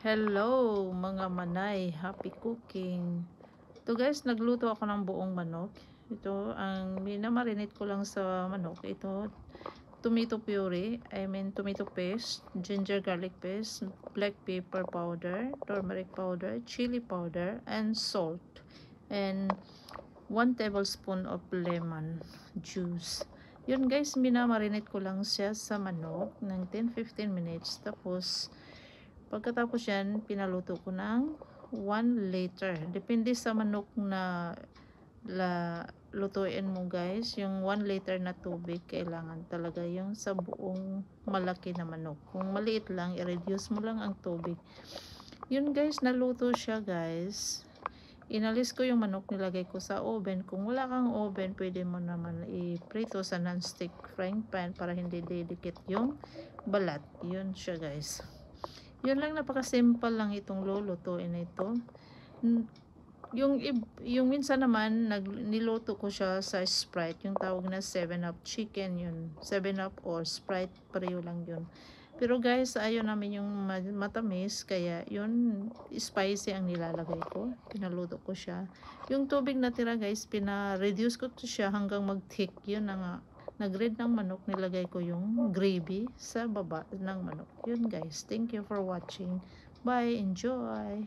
Hello mga manay, happy cooking. Ito guys, nagluto ako ng buong manok. Ito, ang minamarinate ko lang sa manok. Ito, tomato puree, tomato paste, ginger garlic paste, black pepper powder, turmeric powder, chili powder, and salt. And 1 tablespoon of lemon juice. Yun guys, minamarinate ko lang siya sa manok ng 10-15 minutes. Tapos pagkatapos yan, pinaluto ko ng 1 liter. Depende sa manok na lutuin mo guys. Yung 1 liter na tubig, kailangan talaga yung sa buong malaki na manok. Kung maliit lang, i-reduce mo lang ang tubig. Yun guys, naluto siya guys. Inalis ko yung manok, nilagay ko sa oven. Kung wala kang oven, pwede mo naman i-prito sa non-stick frying pan para hindi didikit yung balat. Yun siya guys. Yun lang, napaka-simple lang itong lulutuin na ito. Yung minsan naman niluto ko siya sa Sprite, yung tawag na 7-Up chicken, yun 7-Up or Sprite, pareho lang yun. Pero guys, ayaw namin yung matamis, kaya yun spicy ang nilalagay ko. Pinaluto ko siya. Yung tubig na tira guys, pina-reduce ko to siya hanggang mag-thick. Yun na nga, nag-red ng manok, nilagay ko yung gravy sa baba ng manok. Yun guys, thank you for watching. Bye, enjoy.